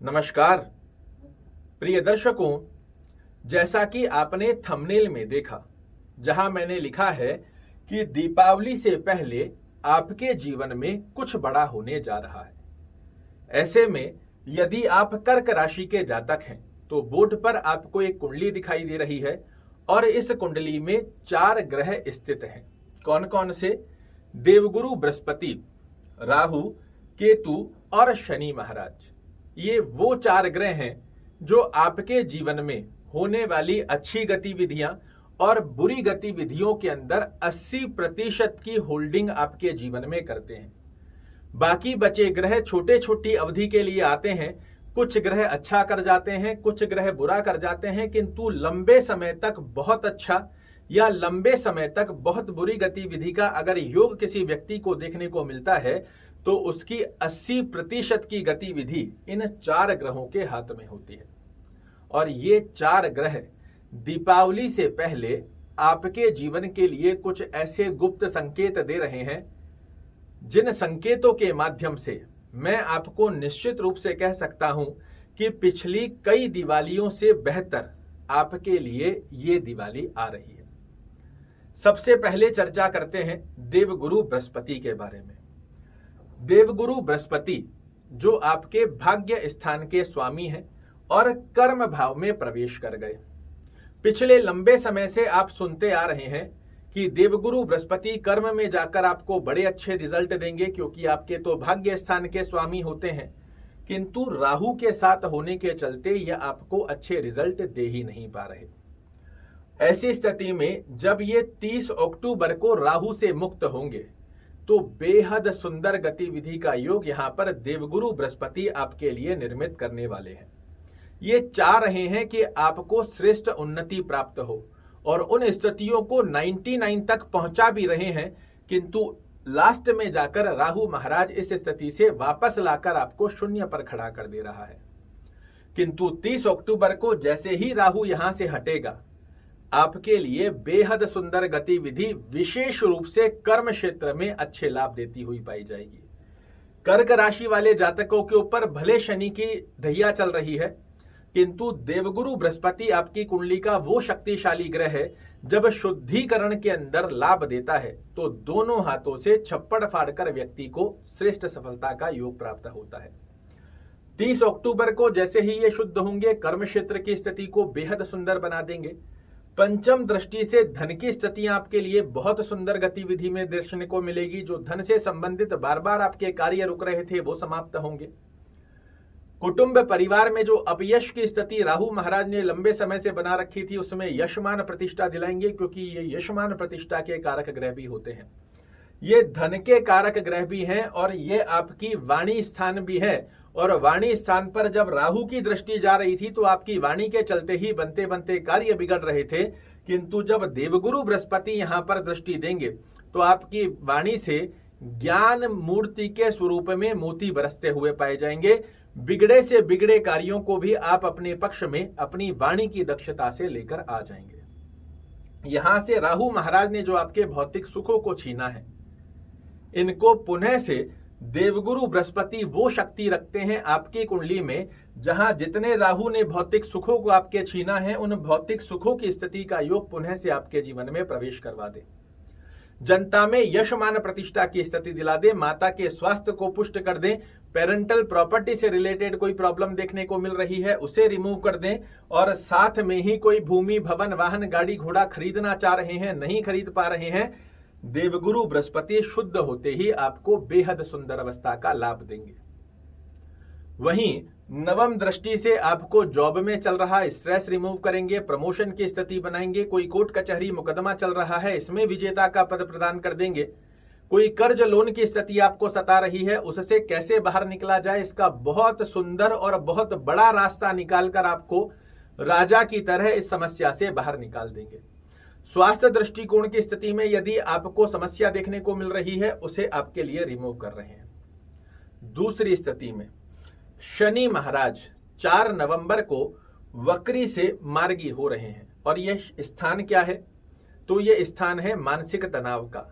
नमस्कार प्रिय दर्शकों, जैसा कि आपने थंबनेल में देखा, जहां मैंने लिखा है कि दीपावली से पहले आपके जीवन में कुछ बड़ा होने जा रहा है। ऐसे में यदि आप कर्क राशि के जातक हैं तो बोर्ड पर आपको एक कुंडली दिखाई दे रही है और इस कुंडली में 4 ग्रह स्थित हैं। कौन कौन से? देवगुरु बृहस्पति, राहु, केतु और शनि महाराज। ये वो 4 ग्रह हैं जो आपके जीवन में होने वाली अच्छी गतिविधियां और बुरी गतिविधियों के अंदर 80% की होल्डिंग आपके जीवन में करते हैं। बाकी बचे ग्रह छोटे छोटी अवधि के लिए आते हैं। कुछ ग्रह अच्छा कर जाते हैं, कुछ ग्रह बुरा कर जाते हैं, किंतु लंबे समय तक बहुत अच्छा या लंबे समय तक बहुत बुरी गतिविधि का अगर योग किसी व्यक्ति को देखने को मिलता है तो उसकी 80% की गतिविधि इन 4 ग्रहों के हाथ में होती है। और ये 4 ग्रह दीपावली से पहले आपके जीवन के लिए कुछ ऐसे गुप्त संकेत दे रहे हैं जिन संकेतों के माध्यम से मैं आपको निश्चित रूप से कह सकता हूं कि पिछली कई दिवालियों से बेहतर आपके लिए ये दिवाली आ रही है। सबसे पहले चर्चा करते हैं देवगुरु बृहस्पति के बारे में। देवगुरु बृहस्पति जो आपके भाग्य स्थान के स्वामी हैं और कर्म भाव में प्रवेश कर गए। पिछले लंबे समय से आप सुनते आ रहे हैं कि देवगुरु बृहस्पति कर्म में जाकर आपको बड़े अच्छे रिजल्ट देंगे क्योंकि आपके तो भाग्य स्थान के स्वामी होते हैं, किंतु राहु के साथ होने के चलते यह आपको अच्छे रिजल्ट दे ही नहीं पा रहे। ऐसी स्थिति में जब ये 30 अक्टूबर को राहु से मुक्त होंगे तो बेहद सुंदर गतिविधि का योग यहां पर देवगुरु बृहस्पति आपके लिए निर्मित करने वाले हैं। ये चाह रहे हैं कि आपको श्रेष्ठ उन्नति प्राप्त हो और उन स्थितियों को 99 तक पहुंचा भी रहे हैं, किंतु लास्ट में जाकर राहु महाराज इस स्थिति से वापस लाकर आपको शून्य पर खड़ा कर दे रहा है। किंतु 30 अक्टूबर को जैसे ही राहु यहां से हटेगा, आपके लिए बेहद सुंदर गतिविधि विशेष रूप से कर्म क्षेत्र में अच्छे लाभ देती हुई पाई जाएगी। कर्क राशि वाले जातकों के ऊपर भले शनि की ढैया चल रही है, किंतु देवगुरु बृहस्पति आपकी कुंडली का वो शक्तिशाली ग्रह है, जब शुद्धिकरण के अंदर लाभ देता है तो दोनों हाथों से छप्पड़ फाड़कर व्यक्ति को श्रेष्ठ सफलता का योग प्राप्त होता है। 30 अक्टूबर को जैसे ही ये शुद्ध होंगे, कर्म क्षेत्र की स्थिति को बेहद सुंदर बना देंगे। पंचम दृष्टि से धन की स्थितियां आपके लिए बहुत सुंदर गतिविधि में देखने को मिलेगी। जो धन से संबंधित बार बार आपके कार्य रुक रहे थे वो समाप्त होंगे। कुटुंब परिवार में जो अपयश की स्थिति राहु महाराज ने लंबे समय से बना रखी थी उसमें यशमान प्रतिष्ठा दिलाएंगे, क्योंकि ये यशमान प्रतिष्ठा के कारक ग्रह भी होते हैं। ये धन के कारक ग्रह भी हैं और ये आपकी वाणी स्थान भी है। और वाणी स्थान पर जब राहु की दृष्टि जा रही थी तो आपकी वाणी के चलते ही बनते बनते कार्य बिगड़ रहे थे, किंतु जब देवगुरु बृहस्पति यहां पर दृष्टि देंगे तो आपकी वाणी से ज्ञान मूर्ति के स्वरूप में मोती बरसते हुए पाए जाएंगे। बिगड़े से बिगड़े कार्यों को भी आप अपने पक्ष में अपनी वाणी की दक्षता से लेकर आ जाएंगे। यहां से राहु महाराज ने जो आपके भौतिक सुखों को छीना है, इनको पुनः से देवगुरु बृहस्पति वो शक्ति रखते हैं आपकी कुंडली में, जहां जितने राहु ने भौतिक सुखों को आपके छीना है उन भौतिक सुखों की स्थिति का योग पुनः से आपके जीवन में प्रवेश करवा दे। जनता में यशमान प्रतिष्ठा की स्थिति दिला दे, माता के स्वास्थ्य को पुष्ट कर दें, पेरेंटल प्रॉपर्टी से रिलेटेड कोई प्रॉब्लम देखने को मिल रही है उसे रिमूव कर दें, और साथ में ही कोई भूमि भवन वाहन गाड़ी घोड़ा खरीदना चाह रहे हैं, नहीं खरीद पा रहे हैं, देवगुरु बृहस्पति शुद्ध होते ही आपको बेहद सुंदर अवस्था का लाभ देंगे। वहीं नवम दृष्टि से आपको जॉब में चल रहा स्ट्रेस रिमूव करेंगे, प्रमोशन की स्थिति बनाएंगे। कोई कोर्ट कचहरी मुकदमा चल रहा है, इसमें विजेता का पद प्रदान कर देंगे। कोई कर्ज लोन की स्थिति आपको सता रही है, उससे कैसे बाहर निकला जाए इसका बहुत सुंदर और बहुत बड़ा रास्ता निकालकर आपको राजा की तरह इस समस्या से बाहर निकाल देंगे। स्वास्थ्य दृष्टिकोण की स्थिति में यदि आपको समस्या देखने को मिल रही है उसे आपके लिए रिमूव कर रहे हैं। दूसरी स्थिति में शनि महाराज 4 नवंबर को वक्री से मार्गी हो रहे हैं, और यह स्थान क्या है? तो यह स्थान है मानसिक तनाव का,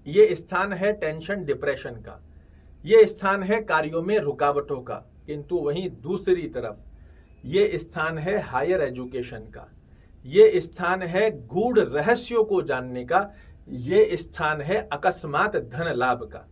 यह स्थान है टेंशन डिप्रेशन का, यह स्थान है कार्यों में रुकावटों का, किंतु वहीं दूसरी तरफ ये स्थान है हायर एजुकेशन का, ये स्थान है गूढ़ रहस्यों को जानने का, ये स्थान है अकस्मात धन लाभ का।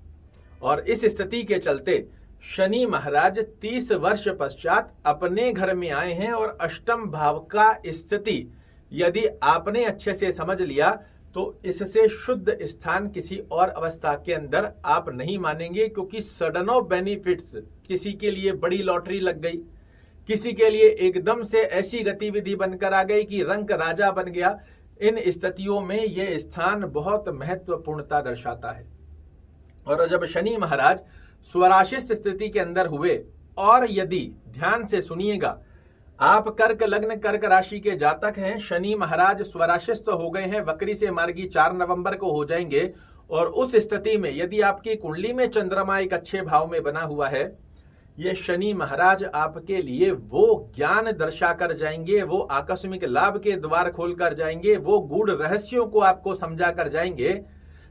और इस स्थिति के चलते शनि महाराज 30 वर्ष पश्चात अपने घर में आए हैं और अष्टम भाव का स्थिति यदि आपने अच्छे से समझ लिया तो इससे शुद्ध स्थान किसी और अवस्था के अंदर आप नहीं मानेंगे, क्योंकि सडन ऑफ बेनिफिट्स, किसी के लिए बड़ी लॉटरी लग गई, किसी के लिए एकदम से ऐसी गतिविधि बनकर आ गई कि रंक राजा बन गया। इन स्थितियों में यह स्थान बहुत महत्वपूर्णता दर्शाता है। और जब शनि महाराज स्वराशिष्ट स्थिति के अंदर हुए, और यदि ध्यान से सुनिएगा, आप कर्क लग्न कर्क राशि के जातक हैं, शनि महाराज स्वराशिष्ट हो गए हैं, वक्री से मार्गी 4 नवंबर को हो जाएंगे। और उस स्थिति में यदि आपकी कुंडली में चंद्रमा एक अच्छे भाव में बना हुआ है, ये शनि महाराज आपके लिए वो ज्ञान दर्शा कर जाएंगे, वो आकस्मिक लाभ के द्वार खोल कर जाएंगे, वो गूढ़ रहस्यों को आपको समझा कर जाएंगे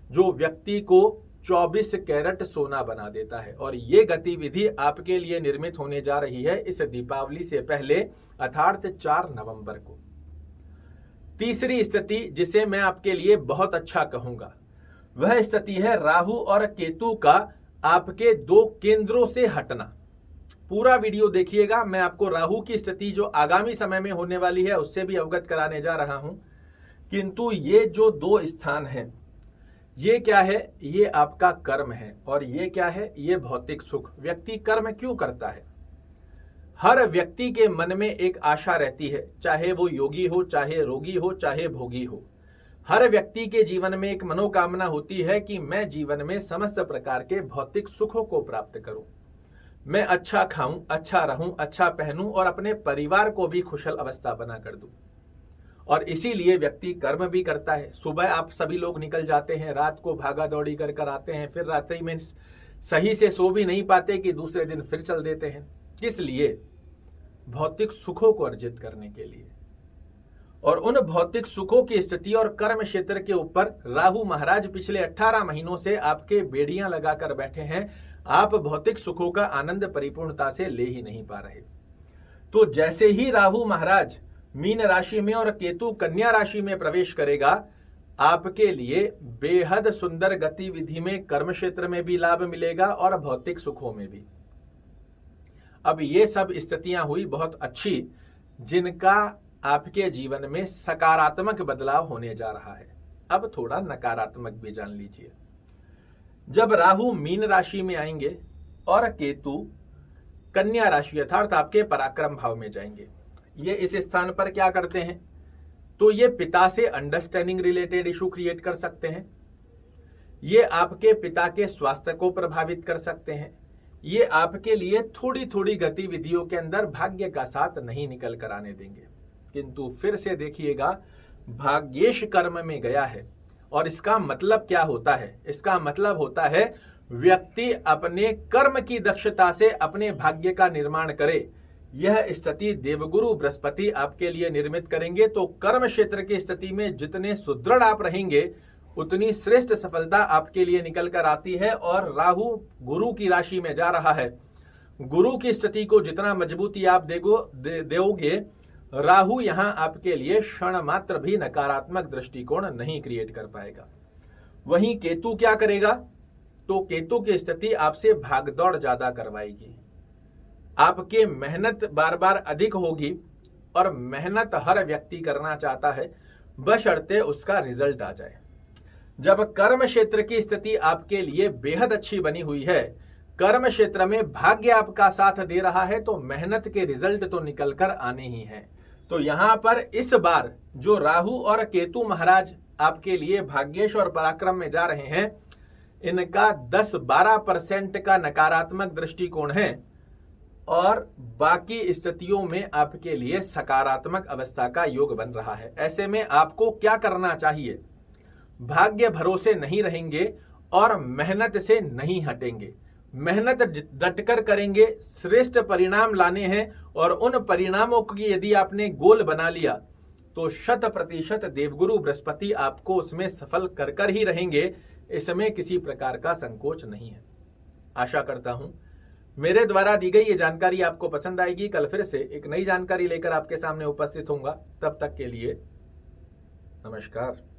जो व्यक्ति को 24 कैरेट सोना बना देता है। और ये गतिविधि आपके लिए निर्मित होने जा रही है इस दीपावली से पहले, अर्थात 4 नवंबर को। तीसरी स्थिति जिसे मैं आपके लिए बहुत अच्छा कहूंगा, वह स्थिति है राहु और केतु का आपके 2 केंद्रों से हटना। पूरा वीडियो देखिएगा, मैं आपको राहु की स्थिति जो आगामी समय में होने वाली है उससे भी अवगत कराने जा रहा हूं। किंतु ये जो 2 स्थान हैं, ये क्या है? ये आपका कर्म है, और ये क्या है? ये भौतिक सुख। व्यक्ति कर्म क्यों करता है? हर व्यक्ति के मन में एक आशा रहती है, चाहे वो योगी हो, चाहे रोगी हो, चाहे भोगी हो। हर व्यक्ति के जीवन में एक मनोकामना होती है कि मैं जीवन में समस्त प्रकार के भौतिक सुखों को प्राप्त करूं, मैं अच्छा खाऊं, अच्छा रहूं, अच्छा पहनूं और अपने परिवार को भी खुशहाल अवस्था बना कर दूं। और इसीलिए व्यक्ति कर्म भी करता है। सुबह आप सभी लोग निकल जाते हैं, रात को भागा दौड़ी कर कर आते हैं, फिर रात्रि में सही से सो भी नहीं पाते कि दूसरे दिन फिर चल देते हैं। किस लिए? भौतिक सुखों को अर्जित करने के लिए। और उन भौतिक सुखों की स्थिति और कर्म क्षेत्र के ऊपर राहु महाराज पिछले 18 महीनों से आपके बेड़ियां लगाकर बैठे हैं। आप भौतिक सुखों का आनंद परिपूर्णता से ले ही नहीं पा रहे। तो जैसे ही राहु महाराज मीन राशि में और केतु कन्या राशि में प्रवेश करेगा, आपके लिए बेहद सुंदर गतिविधि में कर्म क्षेत्र में भी लाभ मिलेगा और भौतिक सुखों में भी। अब ये सब स्थितियां हुई बहुत अच्छी, जिनका आपके जीवन में सकारात्मक बदलाव होने जा रहा है। अब थोड़ा नकारात्मक भी जान लीजिए। जब राहु मीन राशि में आएंगे और केतु कन्या राशि अर्थात आपके पराक्रम भाव में जाएंगे, ये इस स्थान पर क्या करते हैं? तो ये पिता से अंडरस्टैंडिंग रिलेटेड इशू क्रिएट कर सकते हैं, ये आपके पिता के स्वास्थ्य को प्रभावित कर सकते हैं, ये आपके लिए थोड़ी थोड़ी गतिविधियों के अंदर भाग्य का साथ नहीं निकल कर आने देंगे। किंतु फिर से देखिएगा, भाग्येश कर्म में गया है। और इसका मतलब क्या होता है? इसका मतलब होता है व्यक्ति अपने कर्म की दक्षता से अपने भाग्य का निर्माण करे। यह स्थिति देवगुरु बृहस्पति आपके लिए निर्मित करेंगे। तो कर्म क्षेत्र की स्थिति में जितने सुदृढ़ आप रहेंगे, उतनी श्रेष्ठ सफलता आपके लिए निकल कर आती है। और राहु गुरु की राशि में जा रहा है। गुरु की स्थिति को जितना मजबूती आप दोगे, राहु यहां आपके लिए क्षण मात्र भी नकारात्मक दृष्टिकोण नहीं क्रिएट कर पाएगा। वहीं केतु क्या करेगा? तो केतु की स्थिति आपसे भागदौड़ ज्यादा करवाएगी, आपके मेहनत बार बार अधिक होगी। और मेहनत हर व्यक्ति करना चाहता है, बशर्ते उसका रिजल्ट आ जाए। जब कर्म क्षेत्र की स्थिति आपके लिए बेहद अच्छी बनी हुई है, कर्म क्षेत्र में भाग्य आपका साथ दे रहा है, तो मेहनत के रिजल्ट तो निकल कर आने ही हैं। तो यहां पर इस बार जो राहु और केतु महाराज आपके लिए भाग्येश और पराक्रम में जा रहे हैं, इनका 10-12% का नकारात्मक दृष्टिकोण है और बाकी स्थितियों में आपके लिए सकारात्मक अवस्था का योग बन रहा है। ऐसे में आपको क्या करना चाहिए? भाग्य भरोसे नहीं रहेंगे और मेहनत से नहीं हटेंगे। मेहनत डटकर करेंगे, श्रेष्ठ परिणाम लाने हैं। और उन परिणामों की यदि आपने गोल बना लिया, तो 100% देवगुरु बृहस्पति आपको उसमें सफल कर ही रहेंगे। इसमें किसी प्रकार का संकोच नहीं है। आशा करता हूं मेरे द्वारा दी गई ये जानकारी आपको पसंद आएगी। कल फिर से एक नई जानकारी लेकर आपके सामने उपस्थित होऊंगा। तब तक के लिए नमस्कार।